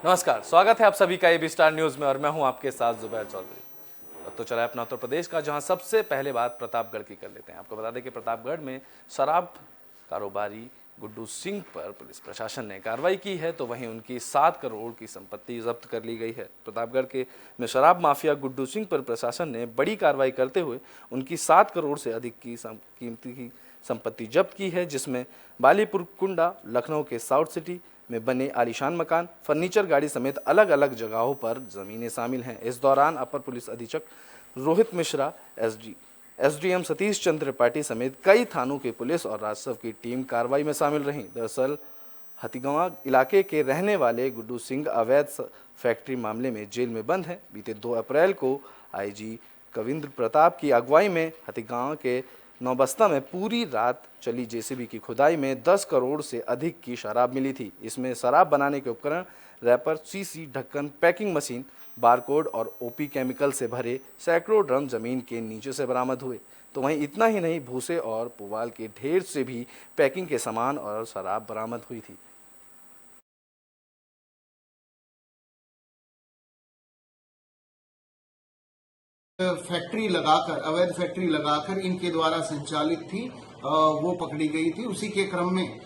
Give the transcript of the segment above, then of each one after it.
नमस्कार, स्वागत है आप सभी का एबी स्टार न्यूज में और मैं हूं आपके साथ जुबैर चौधरी। अब तो चला है अपना उत्तर प्रदेश का, जहां सबसे पहले बात प्रतापगढ़ की कर लेते हैं। आपको बता दें कि प्रतापगढ़ में शराब कारोबारी गुड्डू सिंह पर पुलिस प्रशासन ने कार्रवाई की है, तो वहीं उनकी 7 करोड़ की संपत्ति जब्त कर ली गई है। प्रतापगढ़ के में शराब माफिया गुड्डू सिंह पर प्रशासन ने बड़ी कार्रवाई करते हुए उनकी 7 करोड़ से अधिक की कीमती की संपत्ति जब्त की है, जिसमें बालीपुर कुंडा, लखनऊ के साउथ सिटी में बने आलीशान मकान, फर्नीचर गाड़ी समेत अलग अलग जगहों पर जमीनें शामिल हैं। इस दौरान अपर पुलिस अधीक्षक रोहित मिश्रा, एसडीएम सतीश चंद्र त्रिपाठी समेत कई थानों के पुलिस और राजस्व की टीम कार्रवाई में शामिल रही। दरअसल हथिगवां इलाके के रहने वाले गुड्डू सिंह अवैध फैक्ट्री मामले में जेल में बंद हैं। बीते 2 अप्रैल को आईजी कविंद्र प्रताप की अगुवाई में हथिगांव के नौबस्ता में पूरी रात चली जेसीबी की खुदाई में 10 करोड़ से अधिक की शराब मिली थी। इसमें शराब बनाने के उपकरण, रैपर, सीसी, ढक्कन, पैकिंग मशीन, बारकोड और ओपी केमिकल से भरे सैकड़ों ड्रम जमीन के नीचे से बरामद हुए। तो वहीं इतना ही नहीं, भूसे और पुवाल के ढेर से भी पैकिंग के सामान और शराब बरामद हुई थी। फैक्ट्री लगाकर, अवैध फैक्ट्री लगाकर इनके द्वारा संचालित थी, वो पकड़ी गई थी। उसी के क्रम में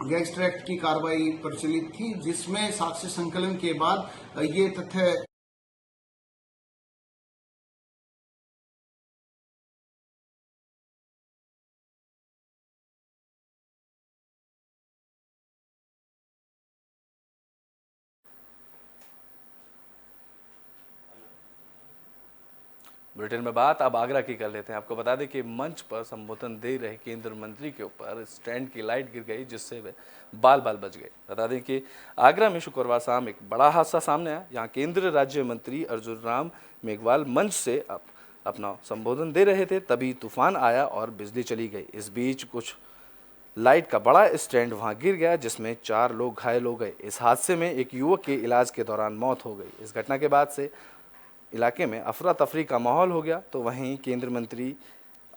गैंगस्टर एक्ट की कार्रवाई प्रचलित थी, जिसमें साक्ष्य संकलन के बाद ये तथ्य बुलेटिन में बात अब आगरा की कर लेते हैं। आपको बता दें कि मंच पर संबोधन दे रहे केंद्रीय मंत्री के ऊपर स्टैंड की लाइट गिर गई, जिससे वे बाल बाल बच गए। बता दें कि आगरा में शुक्रवार शाम एक बड़ा हादसा सामने आया। यहाँ केंद्रीय राज्य मंत्री अर्जुन राम मेघवाल मंच से अपना संबोधन दे रहे थे, तभी तूफान आया और बिजली चली गई। इस बीच कुछ लाइट का बड़ा स्टैंड वहां गिर गया, जिसमें 4 लोग घायल हो गए। इस हादसे में एक युवक की इलाज के दौरान मौत हो गई। इस घटना के बाद से इलाके में अफरा तफरी का माहौल हो गया। तो वहीं केंद्रीय मंत्री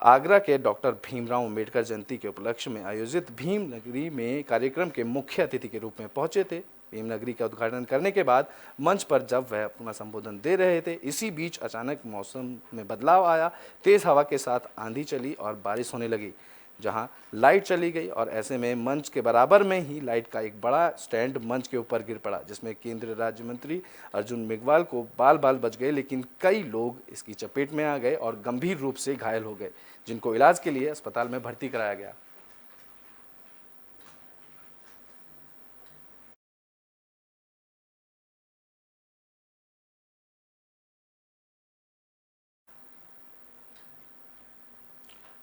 आगरा के डॉक्टर भीमराव अम्बेडकर जयंती के उपलक्ष्य में आयोजित भीम नगरी में कार्यक्रम के मुख्य अतिथि के रूप में पहुंचे थे। भीम नगरी का उद्घाटन करने के बाद मंच पर जब वह अपना संबोधन दे रहे थे, इसी बीच अचानक मौसम में बदलाव आया। तेज हवा के साथ आंधी चली और बारिश होने लगी, जहां लाइट चली गई और ऐसे में मंच के बराबर में ही लाइट का एक बड़ा स्टैंड मंच के ऊपर गिर पड़ा, जिसमें केंद्रीय राज्य मंत्री अर्जुन मेघवाल को बाल बाल बच गए, लेकिन कई लोग इसकी चपेट में आ गए और गंभीर रूप से घायल हो गए, जिनको इलाज के लिए अस्पताल में भर्ती कराया गया।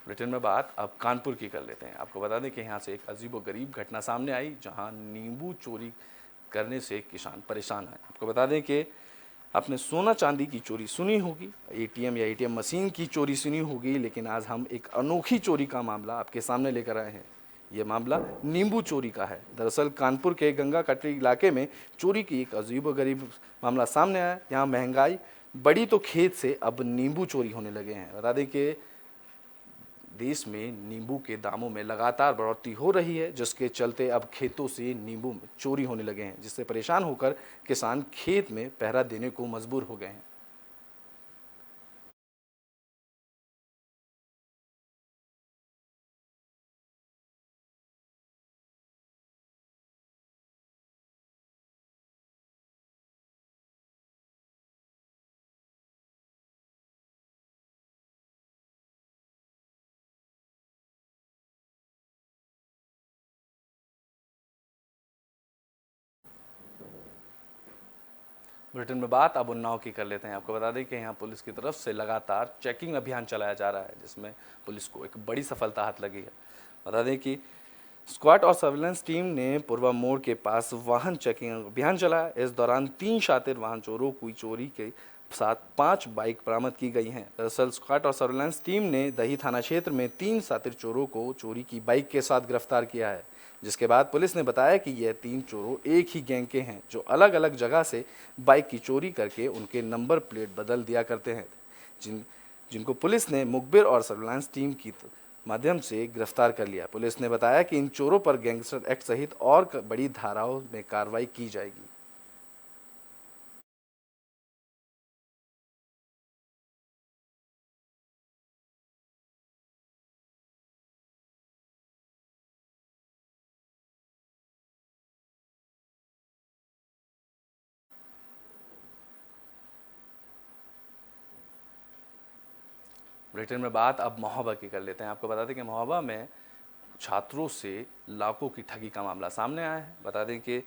ब्रिटेन में बात अब कानपुर की कर लेते हैं। आपको बता दें कि यहाँ से एक अजीबोगरीब घटना सामने आई, जहाँ नींबू चोरी करने से किसान परेशान है। आपको बता दें कि आपने सोना चांदी की चोरी सुनी होगी, एटीएम या एटीएम मशीन की चोरी सुनी होगी, लेकिन आज हम एक अनोखी चोरी का मामला आपके सामने लेकर आए हैं। ये मामला नींबू चोरी का है। दरअसल कानपुर के गंगा कटरी इलाके में चोरी की एक अजीबोगरीब मामला सामने आया। यहाँ महंगाई बड़ी तो खेत से अब नींबू चोरी होने लगे हैं। बता दें कि देश में नींबू के दामों में लगातार बढ़ोतरी हो रही है, जिसके चलते अब खेतों से नींबू चोरी होने लगे हैं, जिससे परेशान होकर किसान खेत में पहरा देने को मजबूर हो गए हैं। बुलेटिन में बात अब उन्नाव की कर लेते हैं। आपको बता दें कि यहाँ पुलिस की तरफ से लगातार चेकिंग अभियान चलाया जा रहा है, जिसमें पुलिस को एक बड़ी सफलता हाथ लगी है। बता दें कि स्क्वाड और सर्विलेंस टीम ने पूर्वा मोड़ के पास वाहन चेकिंग अभियान चलाया। इस दौरान 3 शातिर वाहन चोरों की चोरी के साथ 5 बाइक बरामद की गई हैं। दरअसल स्क्वाड और सर्विलेंस टीम ने दही थाना क्षेत्र में 3 शातिर चोरों को चोरी की बाइक के साथ गिरफ्तार किया है, जिसके बाद पुलिस ने बताया कि यह 3 चोरों एक ही गैंग के हैं, जो अलग अलग जगह से बाइक की चोरी करके उनके नंबर प्लेट बदल दिया करते हैं, जिनको पुलिस ने मुखबिर और सर्विलांस टीम की माध्यम से गिरफ्तार कर लिया। पुलिस ने बताया कि इन चोरों पर गैंगस्टर एक्ट सहित और बड़ी धाराओं में कार्रवाई की जाएगी। ब्रिटेन में बात अब महोबा की कर लेते हैं। आपको बता दें कि महोबा में छात्रों से लाखों की ठगी का मामला सामने आया है। बता दें कि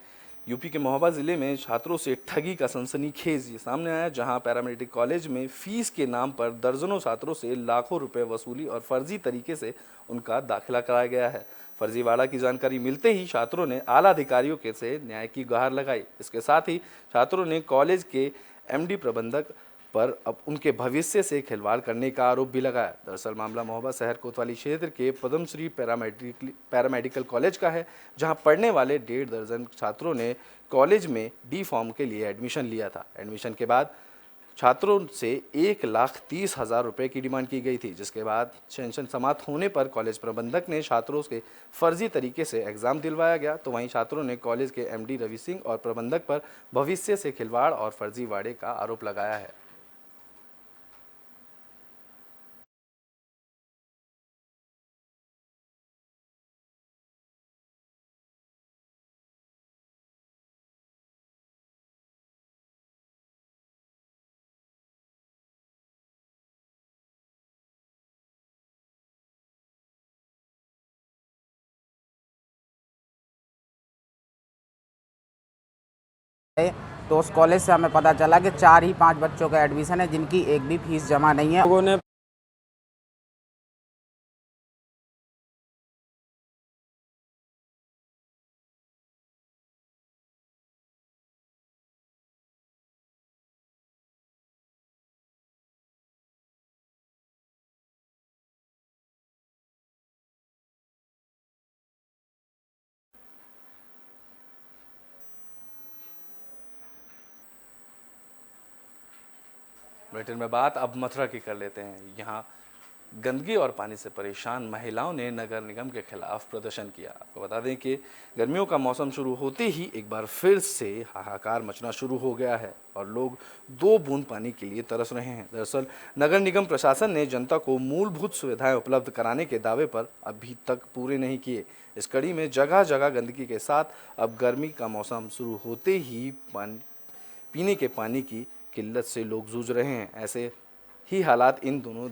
यूपी के महोबा ज़िले में छात्रों से ठगी का सनसनीखेज ये सामने आया, जहां पैरामेडिक कॉलेज में फीस के नाम पर दर्जनों छात्रों से लाखों रुपए वसूली और फर्जी तरीके से उनका दाखिला कराया गया है। फर्जीवाड़ा की जानकारी मिलते ही छात्रों ने आला अधिकारियों के से न्याय की गुहार लगाई। इसके साथ ही छात्रों ने कॉलेज के एमडी प्रबंधक पर अब उनके भविष्य से खिलवाड़ करने का आरोप भी लगाया। दरअसल मामला महोबा शहर कोतवाली क्षेत्र के पद्मश्री पैरामेडिकल कॉलेज का है, जहां पढ़ने वाले 1.5 दर्जन छात्रों ने कॉलेज में डी फॉर्म के लिए एडमिशन लिया था। एडमिशन के बाद छात्रों से 1,30,000 रुपये की डिमांड की गई थी, जिसके बाद सेशन समाप्त होने पर कॉलेज प्रबंधक ने छात्रों से फर्जी तरीके से एग्जाम दिलवाया गया, तो वहीं छात्रों ने कॉलेज के एमडी रवि सिंह और प्रबंधक पर भविष्य से खिलवाड़ और फर्जीवाड़े का आरोप लगाया है। तो उस कॉलेज से हमें पता चला कि 4 ही 5 बच्चों का एडमिशन है जिनकी एक भी फीस जमा नहीं है। लोगों ने ब्रिटेन में बात अब मथुरा की कर लेते हैं। यहाँ गंदगी और पानी से परेशान महिलाओं ने नगर निगम के खिलाफ प्रदर्शन किया। आपको बता दें कि गर्मियों का मौसम शुरू होते ही एक बार फिर से हाहाकार मचना शुरू हो गया है और लोग 2 बूंद पानी के लिए तरस रहे हैं। दरअसल नगर निगम प्रशासन ने जनता को मूलभूत सुविधाएं उपलब्ध कराने के दावे पर अभी तक पूरे नहीं किए। इस कड़ी में जगह जगह गंदगी के साथ अब गर्मी का मौसम शुरू होते ही पीने के पानी की किल्लत से लोग जूझ रहे हैं। ऐसे ही हालात इन दोनों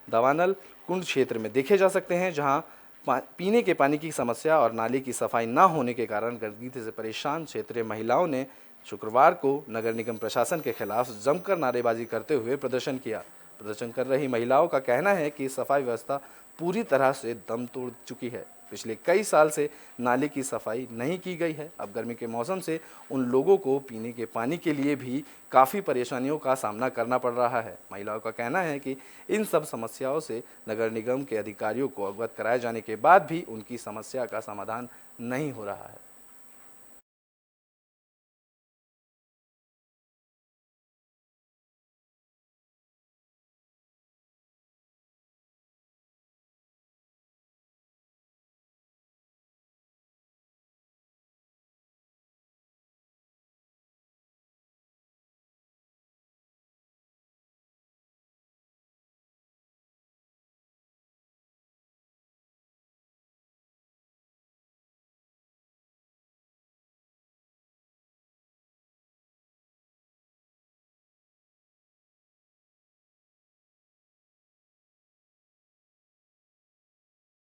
दवानल कुंड क्षेत्र में देखे जा सकते हैं, जहां पीने के पानी की समस्या और नाले की सफाई न होने के कारण गंदगी से परेशान क्षेत्रीय महिलाओं ने शुक्रवार को नगर निगम प्रशासन के खिलाफ जमकर नारेबाजी करते हुए प्रदर्शन किया। प्रदर्शन कर रही महिलाओं का कहना है कि सफाई व्यवस्था पूरी तरह से दम तोड़ चुकी है। पिछले कई साल से नाले की सफाई नहीं की गई है। अब गर्मी के मौसम से उन लोगों को पीने के पानी के लिए भी काफ़ी परेशानियों का सामना करना पड़ रहा है। महिलाओं का कहना है कि इन सब समस्याओं से नगर निगम के अधिकारियों को अवगत कराए जाने के बाद भी उनकी समस्या का समाधान नहीं हो रहा है।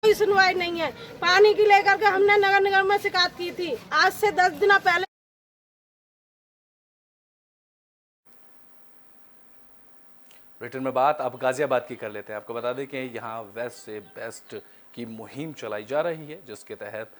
कोई सुनवाई नहीं है। पानी की लेकर के हमने नगर निगम में शिकायत की थी आज से 10 दिन पहले। ब्रिटेन में बात अब गाजियाबाद की कर लेते हैं। आपको बता दें कि यहाँ वेस्ट से बेस्ट की मुहिम चलाई जा रही है, जिसके तहत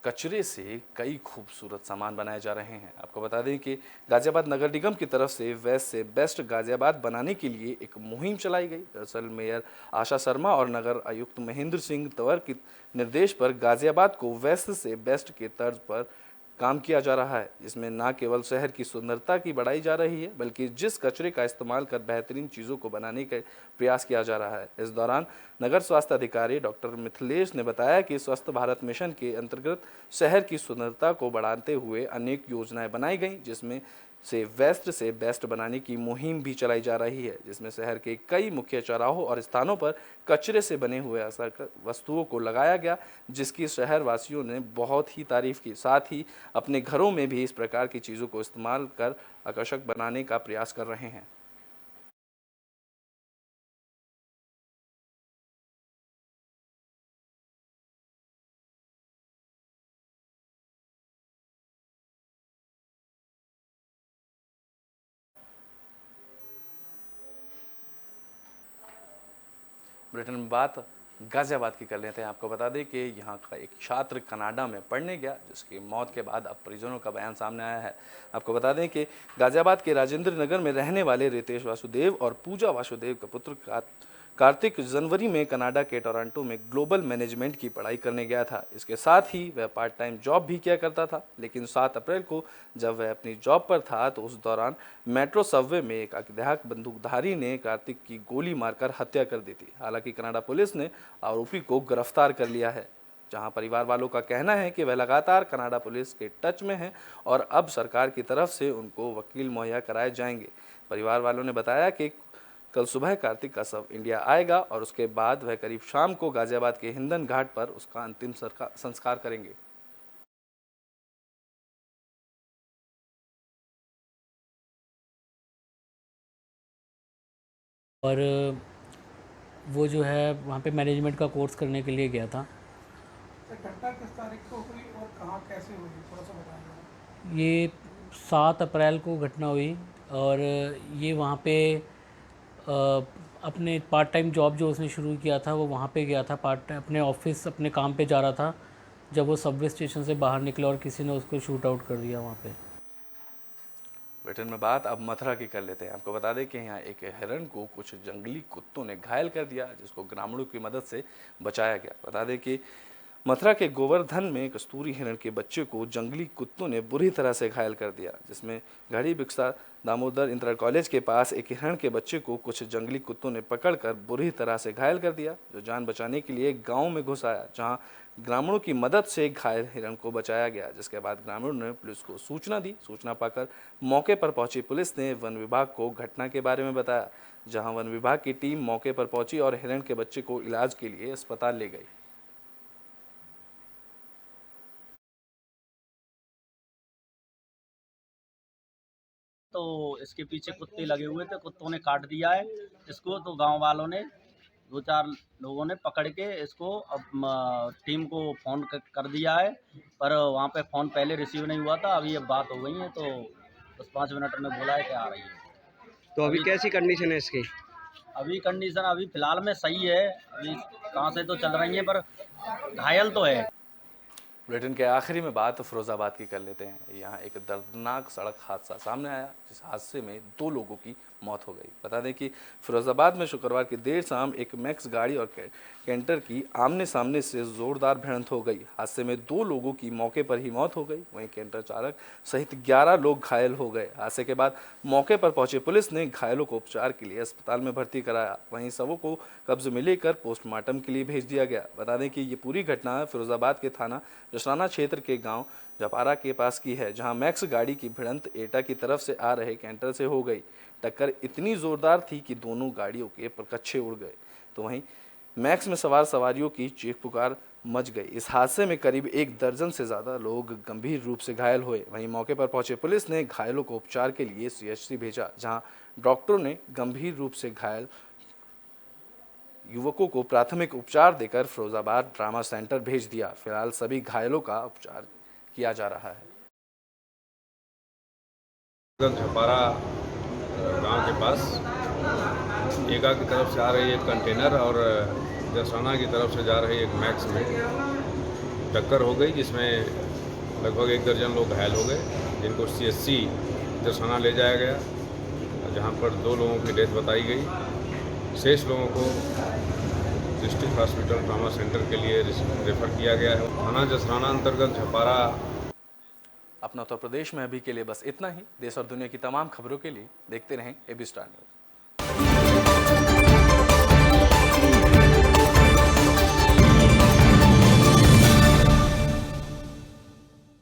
कचरे से कई खूबसूरत सामान बनाए जा रहे हैं। आपको बता दें कि गाजियाबाद नगर निगम की तरफ से वेस्ट से बेस्ट गाजियाबाद बनाने के लिए एक मुहिम चलाई गई। दरअसल मेयर आशा शर्मा और नगर आयुक्त महेंद्र सिंह तंवर के निर्देश पर गाजियाबाद को वेस्ट से बेस्ट के तर्ज पर काम किया जा रहा है। इसमें न केवल शहर की सुंदरता की बढ़ाई जा रही है, बल्कि जिस कचरे का इस्तेमाल कर बेहतरीन चीज़ों को बनाने का प्रयास किया जा रहा है। इस दौरान नगर स्वास्थ्य अधिकारी डॉक्टर मिथिलेश ने बताया कि स्वच्छ भारत मिशन के अंतर्गत शहर की सुंदरता को बढ़ाते हुए अनेक योजनाएं बनाई गई, जिसमें से वेस्ट से बेस्ट बनाने की मुहिम भी चलाई जा रही है, जिसमें शहर के कई मुख्य चौराहों और स्थानों पर कचरे से बने हुए वस्तुओं को लगाया गया, जिसकी शहर वासियों ने बहुत ही तारीफ की। साथ ही अपने घरों में भी इस प्रकार की चीज़ों को इस्तेमाल कर आकर्षक बनाने का प्रयास कर रहे हैं। ब्रिटेन में बात गाजियाबाद की कर लेते हैं। आपको बता दें कि यहाँ का एक छात्र कनाडा में पढ़ने गया, जिसकी मौत के बाद अब परिजनों का बयान सामने आया है। आपको बता दें कि गाजियाबाद के राजेंद्र नगर में रहने वाले रितेश वासुदेव और पूजा वासुदेव का पुत्र कार्तिक जनवरी में कनाडा के टोरंटो में ग्लोबल मैनेजमेंट की पढ़ाई करने गया था। इसके साथ ही वह पार्ट टाइम जॉब भी किया करता था, लेकिन 7 अप्रैल को जब वह अपनी जॉब पर था तो उस दौरान मेट्रो सबवे में एक अज्ञात बंदूकधारी ने कार्तिक की गोली मारकर हत्या कर दी थी। हालांकि कनाडा पुलिस ने आरोपी को गिरफ्तार कर लिया है, जहां परिवार वालों का कहना है कि वह लगातार कनाडा पुलिस के टच में हैं और अब सरकार की तरफ से उनको वकील मुहैया कराए जाएंगे। परिवार वालों ने बताया कि कल सुबह कार्तिक का शव इंडिया आएगा और उसके बाद वह करीब शाम को गाजियाबाद के हिंदन घाट पर उसका अंतिम संस्कार करेंगे। और वो जो है वहाँ पे मैनेजमेंट का कोर्स करने के लिए गया था। घटना किस तारीख को हुई और कहाँ कैसे हुई, थोड़ा सा बताइए। ये 7 अप्रैल को घटना हुई और ये वहाँ पे अपने पार्ट टाइम जॉब जो उसने शुरू किया था वो वहाँ पे गया था, अपने ऑफिस अपने काम पे जा रहा था, जब वो सबवे स्टेशन से बाहर निकला और किसी ने उसको शूट आउट कर दिया वहाँ पे। ब्रिटेन में बात अब मथुरा की कर लेते हैं। आपको बता दें कि यहाँ एक हिरण को कुछ जंगली कुत्तों ने घायल कर दिया, जिसको ग्रामीणों की मदद से बचाया गया। बता दें कि मथुरा के गोवर्धन में कस्तूरी हिरण के बच्चे को जंगली कुत्तों ने बुरी तरह से घायल कर दिया, जिसमें घड़ी बिक्सा दामोदर इंटर कॉलेज के पास एक हिरण के बच्चे को कुछ जंगली कुत्तों ने पकड़कर बुरी तरह से घायल कर दिया, जो जान बचाने के लिए गांव में घुस आया, जहां ग्रामीणों की मदद से घायल हिरण को बचाया गया। जिसके बाद ग्रामीणों ने पुलिस को सूचना दी। सूचना पाकर मौके पर पहुंची पुलिस ने वन विभाग को घटना के बारे में बताया, जहां वन विभाग की टीम मौके पर पहुंची और हिरण के बच्चे को इलाज के लिए अस्पताल ले गई। तो इसके पीछे कुत्ते लगे हुए थे, कुत्तों ने काट दिया है इसको। तो गांव वालों ने 2-4 लोगों ने पकड़ के इसको अब टीम को फ़ोन कर दिया है, पर वहां पे फ़ोन पहले रिसीव नहीं हुआ था। अभी अब बात हो गई है तो बस 5 मिनट में बोला है कि आ रही है। तो अभी कैसी कंडीशन है इसकी? अभी कंडीशन अभी फ़िलहाल में सही है, अभी सांसें तो चल रही हैं पर घायल तो है। ब्रिटेन के आखिरी में बात फिरोजाबाद की कर लेते हैं। यहाँ एक दर्दनाक सड़क हादसा सामने आया, जिस हादसे में 2 लोगों की मौत हो गई। बता दें कि फिरोजाबाद में शुक्रवार की देर शाम एक मैक्स गाड़ी और कैंटर की आमने सामने से जोरदार भिड़ंत हो गई। हादसे में 2 लोगों की मौके पर ही मौत हो गई, वहीं कैंटर चालक सहित 11 लोग घायल हो गए। हादसे के बाद मौके पर पहुंचे पुलिस ने घायलों को उपचार के लिए अस्पताल में भर्ती कराया, वहीं शवों को कब्जे में लेकर पोस्टमार्टम के लिए भेज दिया गया। बता दें कि ये पूरी घटना फिरोजाबाद के थाना जसराना क्षेत्र के गाँव जपारा के पास की है, जहाँ मैक्स गाड़ी की भिड़ंत एटा की तरफ से आ रहे कैंटर से हो गई। टक्कर इतनी जोरदार थी कि दोनों गाड़ियों के परकच्चे उड़ गए, तो वहीं मैक्स में सवार सवारियों की चीख पुकार मच गई। इस हादसे में करीब 1 दर्जन से ज़्यादा लोग गंभीर रूप से घायल हुए। वहीं मौके पर पहुंचे पुलिस ने घायलों को उपचार के लिए CHC भेजा, जहां डॉक्टरों ने गंभीर रूप से घायल युवकों को प्राथमिक उपचार देकर फिरोजाबाद ट्रामा सेंटर भेज दिया। फिलहाल सभी घायलों का उपचार किया जा रहा है। झपारा गांव के पास एगा की तरफ से आ रही एक कंटेनर और जसराना की तरफ से जा रही एक मैक्स में टक्कर हो गई, जिसमें लगभग 1 दर्जन लोग घायल हो गए, जिनको CHC जसराना ले जाया गया, जहां पर 2 लोगों की डेथ बताई गई। शेष लोगों को डिस्ट्रिक्ट हॉस्पिटल ट्रामा सेंटर के लिए रेफर किया गया है। थाना जसराना अंतर्गत झपारा। अपना उत्तर प्रदेश में अभी के लिए बस इतना ही। देश और दुनिया की तमाम खबरों के लिए देखते रहें AB स्टार न्यूज़।